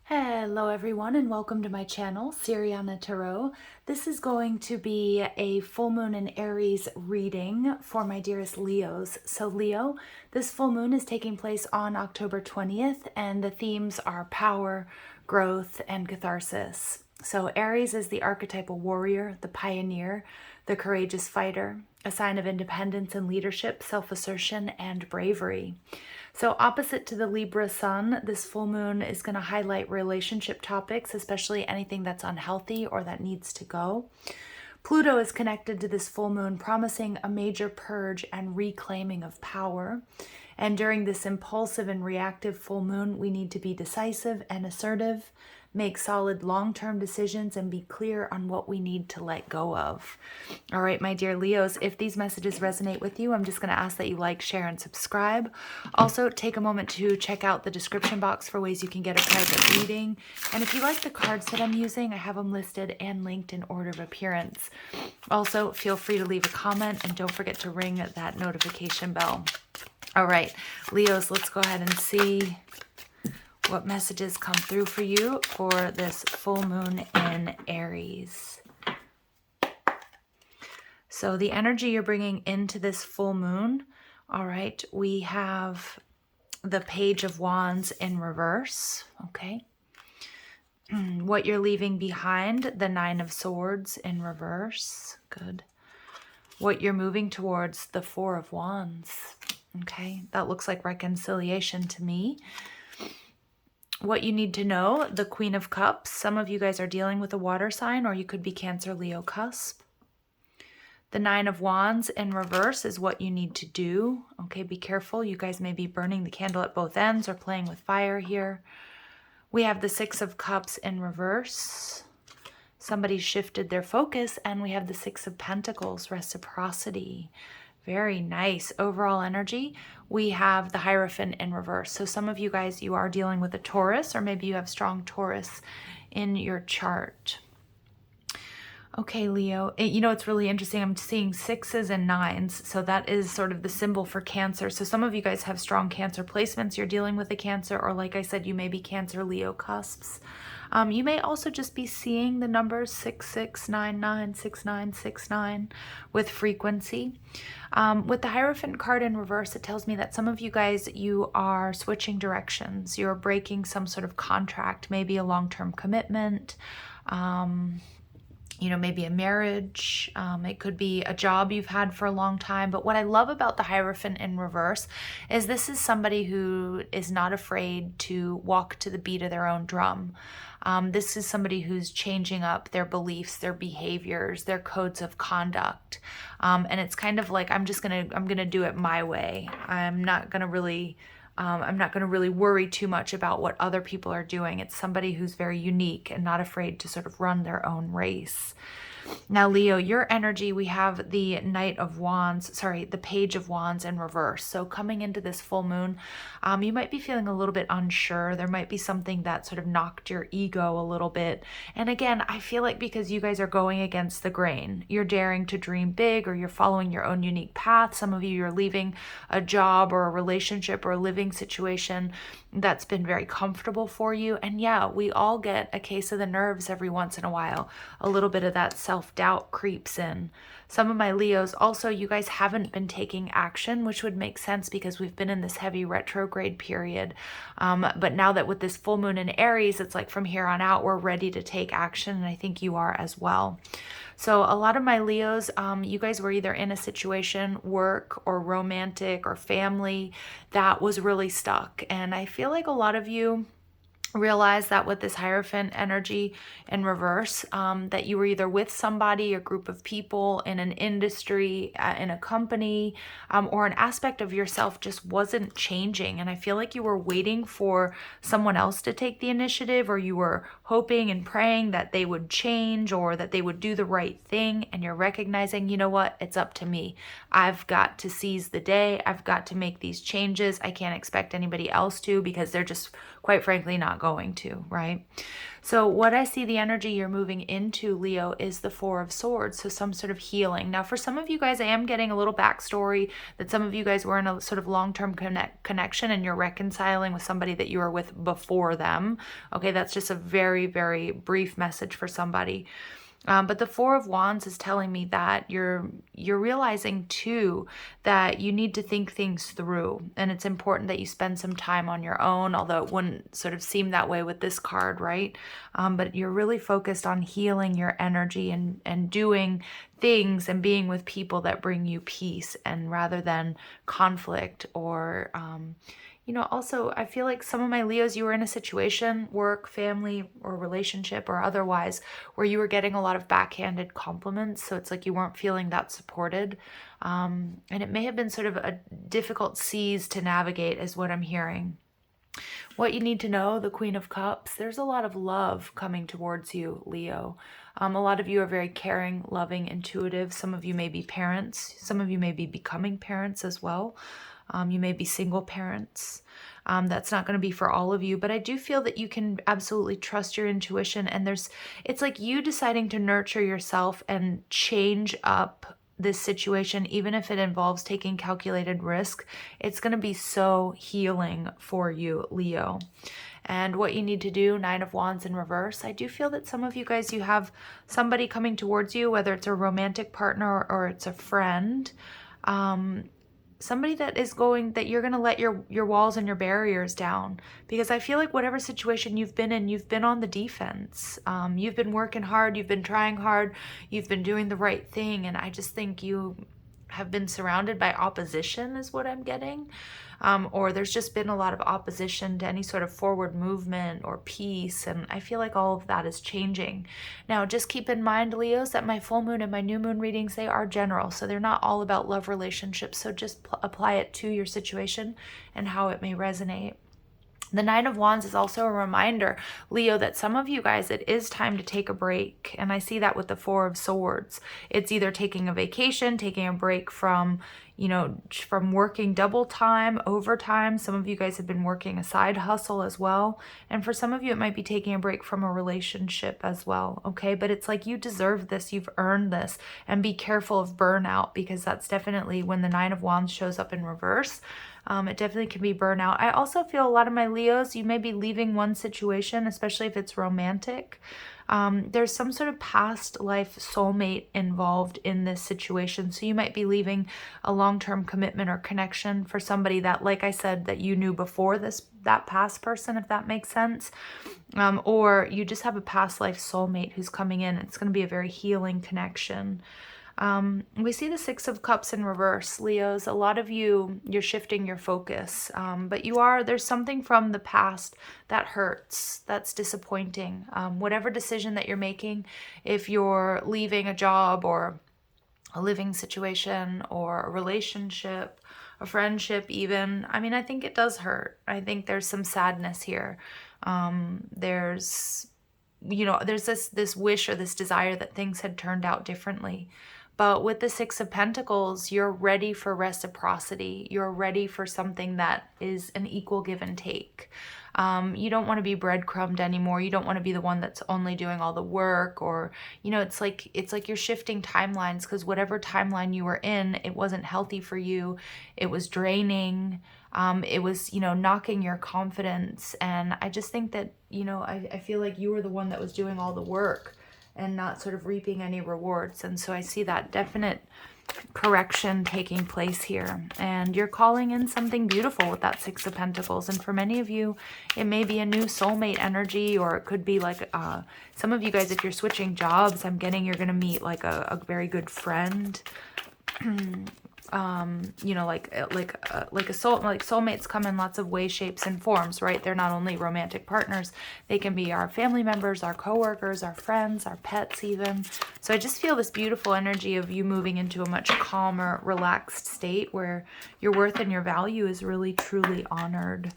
Hello everyone and welcome to my channel, Siriana Tarot. This is going to be a full moon in Aries reading for my dearest Leos. So Leo, this full moon is taking place on October 20th and the themes are power, growth, and catharsis. So Aries is the archetypal warrior, the pioneer, the courageous fighter, a sign of independence and leadership, self-assertion, and bravery. So opposite to the Libra sun, this full moon is going to highlight relationship topics, especially anything that's unhealthy or that needs to go. Pluto is connected to this full moon, promising a major purge and reclaiming of power. And during this impulsive and reactive full moon, we need to be decisive and assertive, make solid long-term decisions, and be clear on what we need to let go of. All right, my dear Leos, if these messages resonate with you, I'm just going to ask that you like, share, and subscribe. Also, take a moment to check out the description box for ways you can get a private reading. And if you like the cards that I'm using, I have them listed and linked in order of appearance. Also, feel free to leave a comment and don't forget to ring that notification bell. All right, Leos, let's go ahead and see what messages come through for you for this full moon in Aries. So the energy you're bringing into this full moon, all right, we have the Page of Wands in reverse, okay? What you're leaving behind, the Nine of Swords in reverse, good. What you're moving towards, the Four of Wands, okay? That looks like reconciliation to me. What you need to know, the Queen of Cups. Some of you guys are dealing with a water sign, or you could be Cancer, Leo, cusp. The Nine of Wands in reverse is what you need to do. Okay, be careful. You guys may be burning the candle at both ends or playing with fire here. We have the Six of Cups in reverse. Somebody shifted their focus, and we have the Six of Pentacles, reciprocity. Very nice overall energy. We have the Hierophant in reverse. So some of you guys, you are dealing with a Taurus, or maybe you have strong Taurus in your chart. Okay, Leo, you know, it's really interesting. I'm seeing sixes and nines. So that is sort of the symbol for Cancer. So some of you guys have strong Cancer placements. You're dealing with a Cancer, or like I said, you may be Cancer, Leo cusps. You may also just be seeing the numbers 6699, 6969 with frequency. With the Hierophant card in reverse, it tells me that some of you guys, you are switching directions. You're breaking some sort of contract, maybe a long-term commitment, you know, maybe a marriage. It could be a job you've had for a long time. But what I love about the Hierophant in reverse is this is somebody who is not afraid to walk to the beat of their own drum. This is somebody who's changing up their beliefs, their behaviors, their codes of conduct. And it's kind of like, I'm gonna do it my way. I'm not gonna really worry too much about what other people are doing. It's somebody who's very unique and not afraid to sort of run their own race. Now, Leo, your energy, we have the Knight of Wands, sorry, the Page of Wands in reverse. So coming into this full moon, you might be feeling a little bit unsure. There might be something that sort of knocked your ego a little bit. And again, I feel like because you guys are going against the grain, you're daring to dream big, or you're following your own unique path. Some of you are leaving a job or a relationship or a living situation that's been very comfortable for you. And yeah, we all get a case of the nerves every once in a while. A little bit of that self-doubt creeps in. Some of my Leos also, you guys haven't been taking action, which would make sense because we've been in this heavy retrograde period. But now that with this full moon in Aries, it's like from here on out, we're ready to take action. And I think you are as well. So a lot of my Leos, you guys were either in a situation, work or romantic or family, that was really stuck. And I feel like a lot of you realize that with this Hierophant energy in reverse, that you were either with somebody, a group of people, in an industry, in a company, or an aspect of yourself just wasn't changing. And I feel like you were waiting for someone else to take the initiative, or you were hoping and praying that they would change or that they would do the right thing. And you're recognizing, you know what, it's up to me. I've got to seize the day. I've got to make these changes. I can't expect anybody else to, because they're just, quite frankly, not going going to, right? So what I see the energy you're moving into, Leo, is the Four of Swords. So some sort of healing. Now, for some of you guys, I am getting a little backstory that some of you guys were in a sort of long-term connection and you're reconciling with somebody that you were with before them. Okay, that's just a very, very brief message for somebody. But the Four of Wands is telling me that you're realizing too that you need to think things through, and it's important that you spend some time on your own, although it wouldn't sort of seem that way with this card, right? But you're really focused on healing your energy and doing things and being with people that bring you peace, and rather than conflict or also, I feel like some of my Leos, you were in a situation, work, family, or relationship or otherwise, where you were getting a lot of backhanded compliments. So it's like you weren't feeling that supported. And it may have been sort of a difficult seas to navigate is what I'm hearing. What you need to know, the Queen of Cups, there's a lot of love coming towards you, Leo. A lot of you are very caring, loving, intuitive. Some of you may be parents. Some of you may be becoming parents as well. You may be single parents. That's not going to be for all of you, but I do feel that you can absolutely trust your intuition, and it's like you deciding to nurture yourself and change up this situation, even if it involves taking calculated risk. It's going to be so healing for you, Leo. And what you need to do, Nine of Wands in reverse. I do feel that some of you guys, you have somebody coming towards you, whether it's a romantic partner or it's a friend. Somebody that you're going to let your walls and your barriers down, because I feel like whatever situation you've been in, you've been on the defense. You've been working hard, you've been trying hard, you've been doing the right thing. And I just think you have been surrounded by opposition is what I'm getting. Or there's just been a lot of opposition to any sort of forward movement or peace. And I feel like all of that is changing. Now, just keep in mind, Leos, that my full moon and my new moon readings, they are general. So they're not all about love relationships. So just apply it to your situation and how it may resonate. The Nine of Wands is also a reminder, Leo, that some of you guys, it is time to take a break. And I see that with the Four of Swords. It's either taking a vacation, taking a break from working double time, overtime. Some of you guys have been working a side hustle as well. And for some of you, it might be taking a break from a relationship as well. Okay, but it's like you deserve this. You've earned this. And be careful of burnout, because that's definitely when the Nine of Wands shows up in reverse. It definitely can be burnout. I also feel a lot of my Leos, you may be leaving one situation, especially if it's romantic. There's some sort of past life soulmate involved in this situation. So you might be leaving a long-term commitment or connection for somebody that, like I said, that you knew before that past person, if that makes sense. Or you just have a past life soulmate who's coming in. It's going to be a very healing connection. We see the Six of Cups in reverse, Leos. A lot of you're shifting your focus, but there's something from the past that hurts, that's disappointing. Whatever decision that you're making, if you're leaving a job or a living situation or a relationship, a friendship even, I think it does hurt. I think there's some sadness here. There's this wish or this desire that things had turned out differently. But with the Six of Pentacles, you're ready for reciprocity. You're ready for something that is an equal give and take. You don't want to be breadcrumbed anymore. You don't want to be the one that's only doing all the work, or, it's like you're shifting timelines, because whatever timeline you were in, it wasn't healthy for you. It was draining. It was, knocking your confidence. And I just think that, I feel like you were the one that was doing all the work and not sort of reaping any rewards. And so I see that definite correction taking place here. And you're calling in something beautiful with that Six of Pentacles. And for many of you, it may be a new soulmate energy, or it could be like some of you guys, if you're switching jobs, I'm getting you're going to meet like a very good friend. Soulmates come in lots of ways, shapes, and forms, right? They're not only romantic partners, they can be our family members, our coworkers, our friends, our pets even. So I just feel this beautiful energy of you moving into a much calmer, relaxed state where your worth and your value is really truly honored.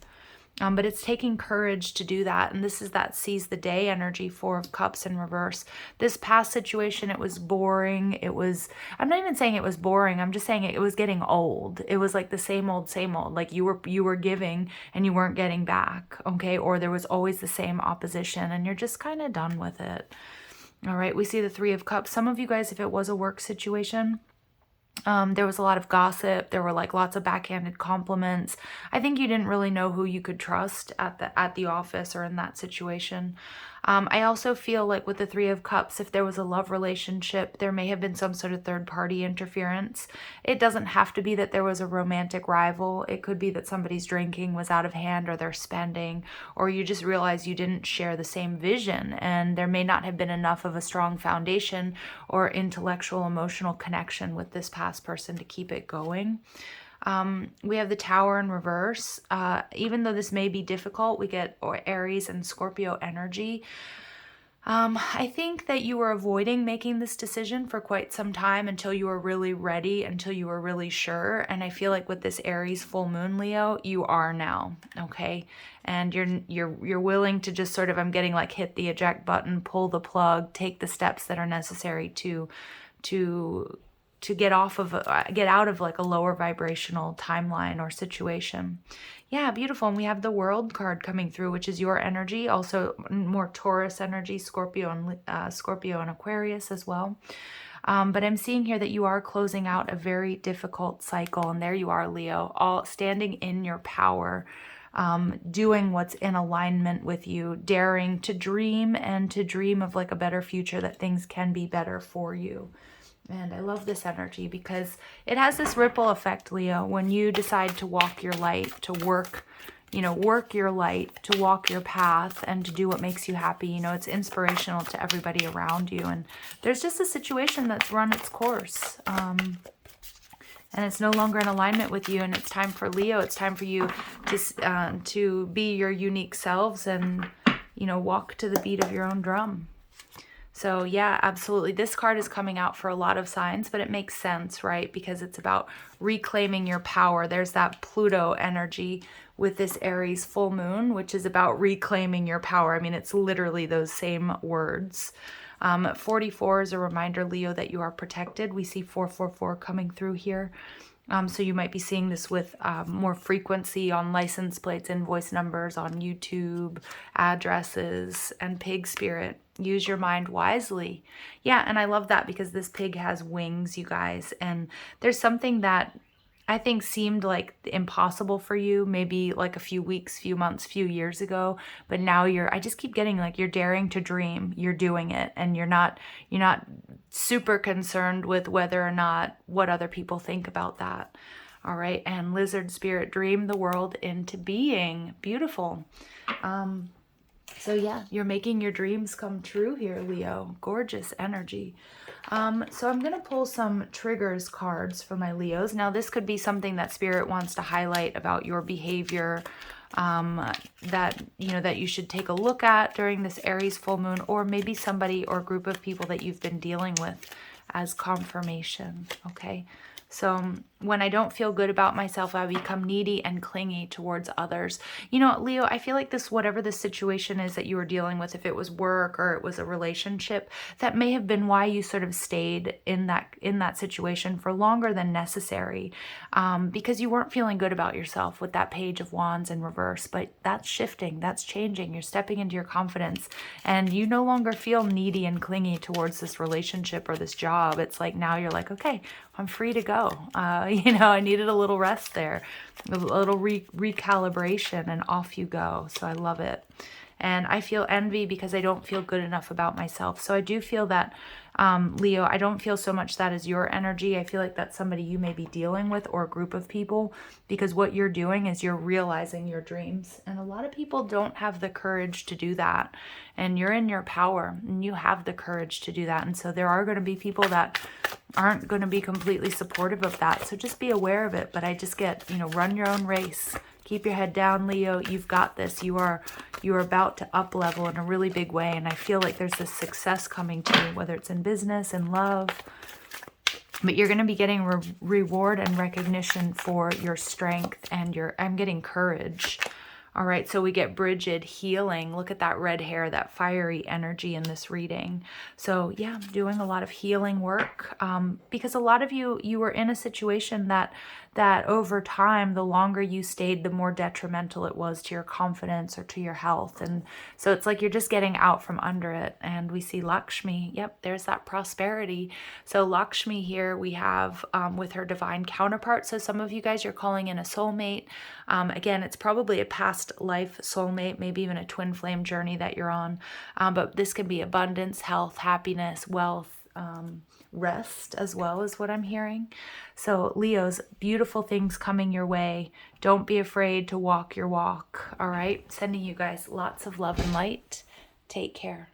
But it's taking courage to do that. And this is that seize the day energy, Four of Cups in reverse. This past situation, it was boring. I'm not even saying it was boring. I'm just saying it was getting old. It was like the same old, same old. Like you were giving and you weren't getting back. Okay. Or there was always the same opposition and you're just kind of done with it. All right. We see the Three of Cups. Some of you guys, if it was a work situation, there was a lot of gossip. There were like lots of backhanded compliments. I think you didn't really know who you could trust at the office or in that situation. I also feel like with the Three of Cups, if there was a love relationship, there may have been some sort of third party interference. It doesn't have to be that there was a romantic rival. It could be that somebody's drinking was out of hand or they're spending, or you just realize you didn't share the same vision and there may not have been enough of a strong foundation or intellectual, emotional connection with this past person to keep it going. We have the Tower in reverse. Even though this may be difficult, we get Aries and Scorpio energy. I think that you were avoiding making this decision for quite some time until you were really ready, until you were really sure. And I feel like with this Aries full moon, Leo, you are now, okay? And you're willing to just sort of, I'm getting like hit the eject button, pull the plug, take the steps that are necessary to get out of like a lower vibrational timeline or situation. Yeah, beautiful. And we have the World card coming through, which is your energy, also more Taurus energy, Scorpio and Aquarius as well. But I'm seeing here that you are closing out a very difficult cycle. And there you are, Leo, all standing in your power, doing what's in alignment with you, daring to dream and to dream of like a better future, that things can be better for you. And I love this energy because it has this ripple effect, Leo, when you decide to walk your light, to work your light, to walk your path and to do what makes you happy. It's inspirational to everybody around you. And there's just a situation that's run its course. And it's no longer in alignment with you. And it's time for Leo. It's time for you to be your unique selves and, walk to the beat of your own drum. So yeah, absolutely. This card is coming out for a lot of signs, but it makes sense, right? Because it's about reclaiming your power. There's that Pluto energy with this Aries full moon, which is about reclaiming your power. I mean, it's literally those same words. 44 is a reminder, Leo, that you are protected. We see 444 coming through here. So you might be seeing this with more frequency on license plates, invoice numbers, on YouTube, addresses, and pig spirit. Use your mind wisely. Yeah, and I love that because this pig has wings, you guys. And there's something that I think seemed like impossible for you maybe like a few weeks, few months, few years ago. But now I just keep getting like you're daring to dream. You're doing it. And you're not super concerned with whether or not what other people think about that. All right. And lizard spirit, dream the world into being. Beautiful. So yeah, you're making your dreams come true here, Leo. Gorgeous energy. So I'm going to pull some triggers cards for my Leos. Now, this could be something that Spirit wants to highlight about your behavior, that you should take a look at during this Aries full moon, or maybe somebody or group of people that you've been dealing with as confirmation. Okay. So when I don't feel good about myself, I become needy and clingy towards others. Leo, I feel like whatever the situation is that you were dealing with, if it was work or it was a relationship, that may have been why you sort of stayed in that situation for longer than necessary, because you weren't feeling good about yourself with that Page of Wands in reverse. But that's shifting, that's changing. You're stepping into your confidence and you no longer feel needy and clingy towards this relationship or this job. It's like now you're like, okay, I'm free to go. I needed a little rest there, a little recalibration, and off you go. So I love it. And I feel envy because I don't feel good enough about myself. So I do feel that, Leo, I don't feel so much that is your energy. I feel like that's somebody you may be dealing with or a group of people, because what you're doing is you're realizing your dreams. And a lot of people don't have the courage to do that. And you're in your power and you have the courage to do that. And so there are going to be people that aren't going to be completely supportive of that. So just be aware of it. But I just get, run your own race. Keep your head down, Leo. You've got this. You are about to up level in a really big way. And I feel like there's this success coming to you, whether it's in business and love. But you're going to be getting reward and recognition for your strength and I'm getting courage. All right, so we get Bridget, healing. Look at that red hair, that fiery energy in this reading. So yeah, I'm doing a lot of healing work because a lot of you were in a situation that over time, the longer you stayed, the more detrimental it was to your confidence or to your health. And so it's like you're just getting out from under it. And we see Lakshmi. Yep, there's that prosperity. So Lakshmi here we have with her divine counterpart. So some of you guys, you're calling in a soulmate. Again, it's probably a past life soulmate, maybe even a twin flame journey that you're on. But this can be abundance, health, happiness, wealth, rest as well is what I'm hearing. So Leos, beautiful things coming your way. Don't be afraid to walk your walk. All right. Sending you guys lots of love and light. Take care.